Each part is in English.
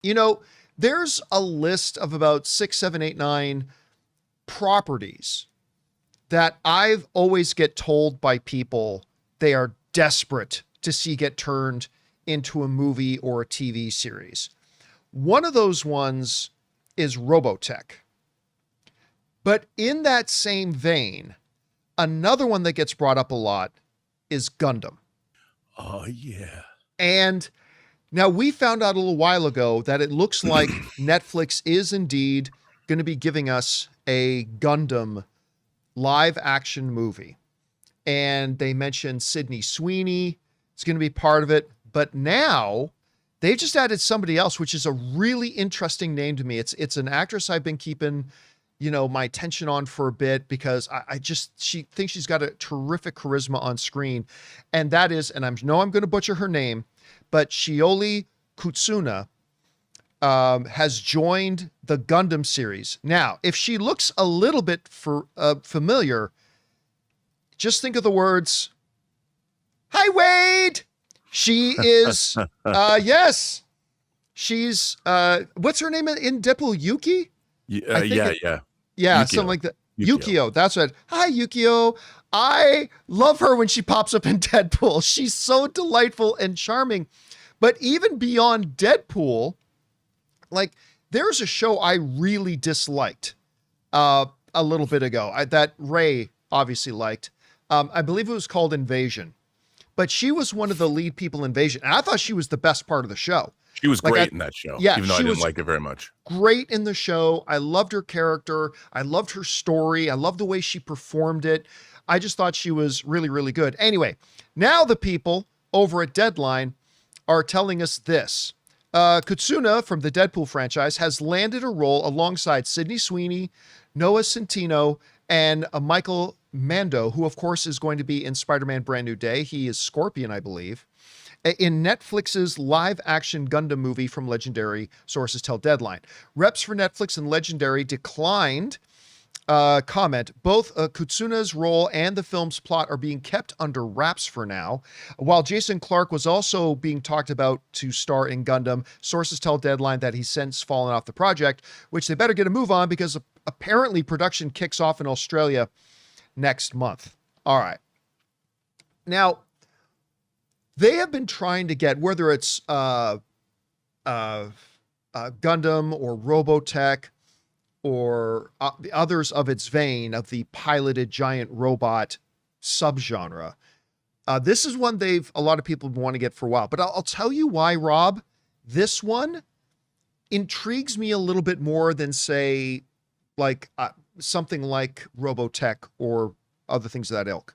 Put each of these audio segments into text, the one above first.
You know, there's a list of about 6, 7, 8, 9 properties that I've always get told by people they are desperate to see get turned into a movie or a TV series. One of those ones is Robotech. But in that same vein, another one that gets brought up a lot is Gundam. Oh, yeah. And now we found out a little while ago that it looks like Netflix is indeed going to be giving us a Gundam live action movie. And they mentioned Sydney Sweeney is going to be part of it. But now they've just added somebody else, which is a really interesting name to me. It's an actress I've been keeping, my attention on for a bit because she thinks she's got a terrific charisma on screen. And that is, and I'm going to butcher her name, but Shioli Kutsuna has joined the Gundam series. Now, if she looks a little bit familiar, just think of the words, "Hi, Wade." She is, yes, she's, what's her name in Deadpool? Yuki? Yeah. Yeah, Yukio. something like that. Yukio, that's right. Hi, Yukio. I love her when she pops up in Deadpool. She's so delightful and charming. But even beyond Deadpool, like there's a show I really disliked a little bit ago that Ray obviously liked. I believe it was called Invasion. But she was one of the lead people in Invasion. And I thought she was the best part of the show. She was great in that show, even though I didn't like it very much. Great in the show. I loved her character. I loved her story. I loved the way she performed it. I just thought she was really, really good. Anyway, now the people over at Deadline are telling us this. Kutsuna from the Deadpool franchise has landed a role alongside Sydney Sweeney, Noah Centineo, and Michael Mando, who of course is going to be in Spider-Man Brand New Day. He is Scorpion, I believe. In Netflix's live-action Gundam movie from Legendary, sources tell Deadline. Reps for Netflix and Legendary declined comment. Both Kutsuna's role and the film's plot are being kept under wraps for now. While Jason Clarke was also being talked about to star in Gundam, sources tell Deadline that he's since fallen off the project, which they better get a move on because apparently production kicks off in Australia next month. All right. Now, they have been trying to get, whether it's Gundam or Robotech or the others of its vein of the piloted giant robot subgenre. This is one a lot of people want to get for a while, but I'll tell you why, Rob. This one intrigues me a little bit more than, say, like something like Robotech or other things of that ilk.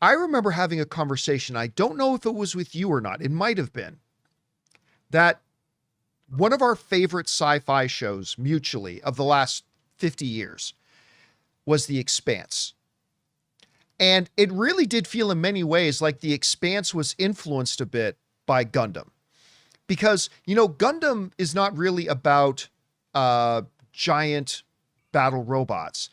I remember having a conversation, I don't know if it was with you or not, it might have been, that one of our favorite sci-fi shows mutually of the last 50 years was The Expanse. And it really did feel in many ways like The Expanse was influenced a bit by Gundam. Because, Gundam is not really about giant battle robots.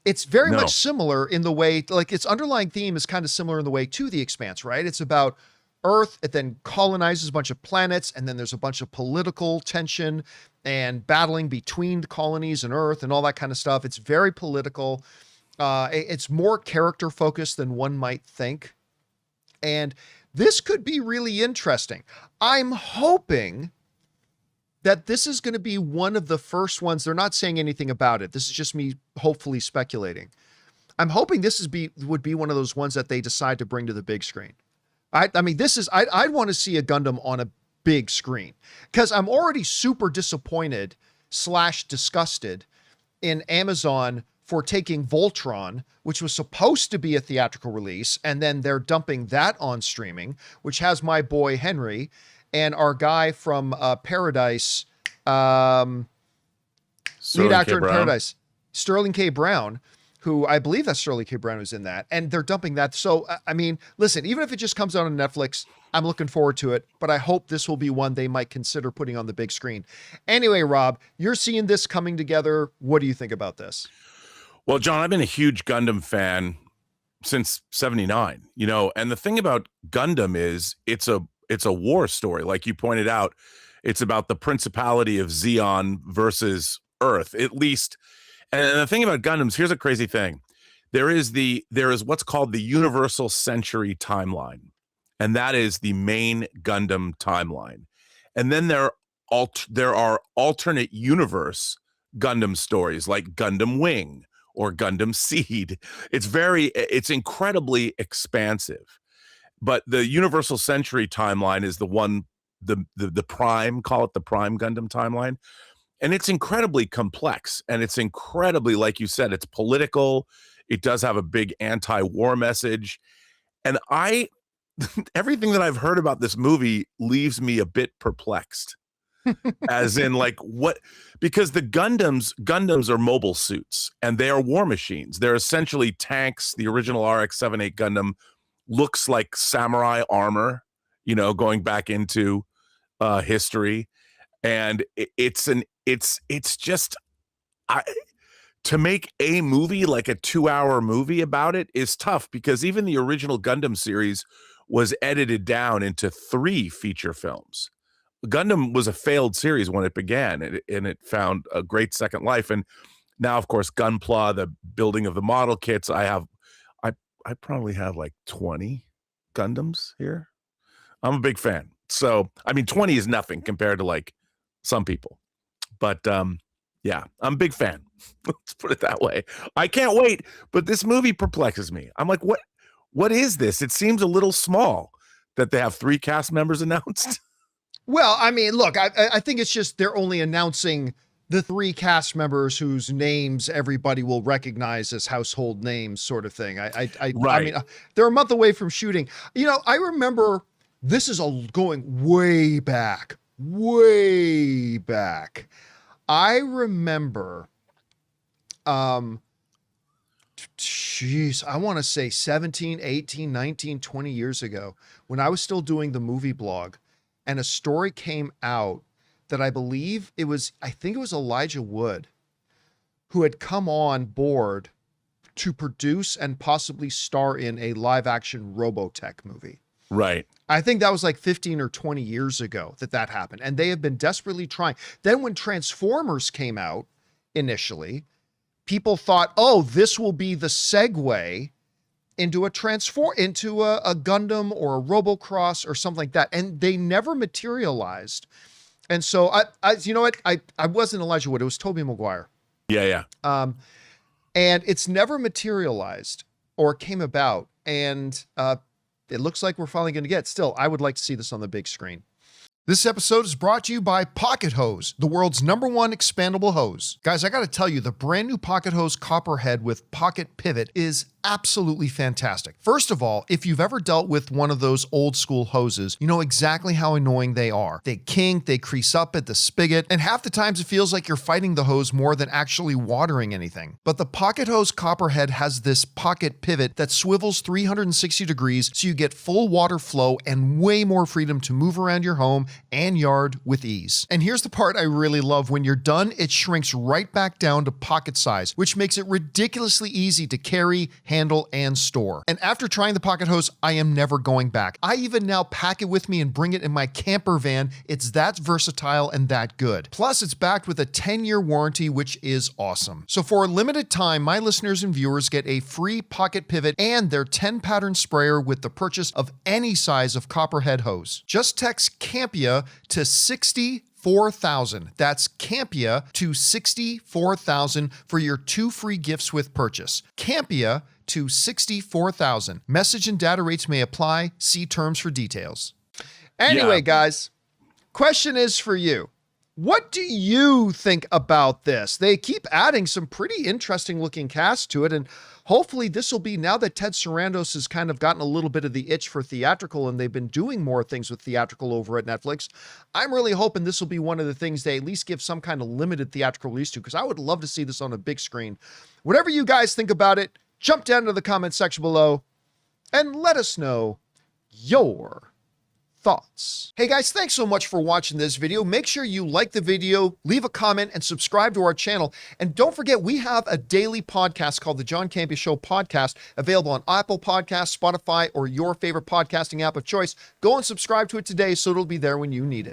It's very much similar in the way, like its underlying theme is kind of similar in the way to The Expanse, right? It's about Earth, it then colonizes a bunch of planets, and then there's a bunch of political tension and battling between colonies and Earth and all that kind of stuff. It's very political. It's more character focused than one might think. And this could be really interesting. I'm hoping that this is going to be one of the first ones. They're not saying anything about it. This is just me hopefully speculating. I'm hoping this would be one of those ones that they decide to bring to the big screen. I'd want to see a Gundam on a big screen because I'm already super disappointed / disgusted in Amazon for taking Voltron, which was supposed to be a theatrical release, and then they're dumping that on streaming, which has my boy Henry and our guy from Paradise, lead actor in Paradise, Sterling K. Brown, who I believe that's Sterling K. Brown who's in that, and they're dumping that. So, I mean, listen, even if it just comes out on Netflix, I'm looking forward to it, but I hope this will be one they might consider putting on the big screen. Anyway, Rob, you're seeing this coming together. What do you think about this? Well, John, I've been a huge Gundam fan since '79, and the thing about Gundam is it's a war story, like you pointed out. It's about the principality of Xeon versus Earth, at least. And the thing about Gundams, here's a crazy thing. There is what's called the Universal Century timeline, and that is the main Gundam timeline. And then there are alternate universe Gundam stories like Gundam Wing or Gundam Seed. It's incredibly expansive. But the Universal Century timeline is the one, the prime, call it the prime Gundam timeline. And it's incredibly complex, and it's incredibly, like you said, it's political. It does have a big anti-war message. And everything that I've heard about this movie leaves me a bit perplexed. As in, like, what? Because the Gundams are mobile suits, and they are war machines. They're essentially tanks. The original RX-78 Gundam looks like samurai armor, going back into history. And to make a movie, like a 2-hour movie about it, is tough, because even the original Gundam series was edited down into 3 feature films. Gundam was a failed series when it began, and it found a great second life. And now, of course, Gunpla, the building of the model kits, I probably have like 20 Gundams here. I'm a big fan. So, I mean, 20 is nothing compared to like some people. But yeah, I'm a big fan. Let's put it that way. I can't wait, but this movie perplexes me. I'm like, what is this? It seems a little small that they have 3 cast members announced. Well, I mean, look, I think it's just they're only announcing the 3 cast members whose names everybody will recognize as household names, sort of thing. Right. I mean, they're a month away from shooting. I remember, this is going way back. I remember, I want to say 17, 18, 19, 20 years ago, when I was still doing the movie blog, and a story came out that I think it was Elijah Wood, who had come on board to produce and possibly star in a live action Robotech movie. Right. I think that was like 15 or 20 years ago that happened. And they have been desperately trying. Then when Transformers came out initially, people thought, oh, this will be the segue into a Gundam or a Robocross or something like that. And they never materialized. And so you know what? I wasn't Elijah Wood. It was Tobey Maguire. Yeah. And it's never materialized or came about. And it looks like we're finally going to get. Still, I would like to see this on the big screen. This episode is brought to you by Pocket Hose, the world's #1 expandable hose. Guys, I got to tell you, the brand new Pocket Hose Copperhead with Pocket Pivot is absolutely fantastic. First of all, if you've ever dealt with one of those old school hoses, you know exactly how annoying they are. They kink, they crease up at the spigot, and half the times it feels like you're fighting the hose more than actually watering anything. But the Pocket Hose Copperhead has this pocket pivot that swivels 360 degrees, so you get full water flow and way more freedom to move around your home and yard with ease. And here's the part I really love. When you're done, it shrinks right back down to pocket size, which makes it ridiculously easy to carry, handle, and store. And after trying the Pocket Hose, I am never going back. I even now pack it with me and bring it in my camper van. It's that versatile and that good. Plus, it's backed with a 10-year warranty, which is awesome. So for a limited time, my listeners and viewers get a free pocket pivot and their 10-pattern sprayer with the purchase of any size of Copperhead hose. Just text Campea to 64,000. That's Campea to 64,000 for your 2 free gifts with purchase. Campea to 64,000. Message and data rates may apply. See terms for details. Anyway, guys, question is for you. What do you think about this? They keep adding some pretty interesting looking cast to it, and hopefully this will be, now that Ted Sarandos has kind of gotten a little bit of the itch for theatrical and they've been doing more things with theatrical over at Netflix, I'm really hoping this will be one of the things they at least give some kind of limited theatrical release to, because I would love to see this on a big screen. Whatever you guys think about it, jump down to the comment section below and let us know your thoughts. Hey guys, thanks so much for watching this video. Make sure you like the video, leave a comment, and subscribe to our channel. And don't forget, we have a daily podcast called the John Campea Show Podcast, available on Apple Podcasts, Spotify, or your favorite podcasting app of choice. Go and subscribe to it today so it'll be there when you need it.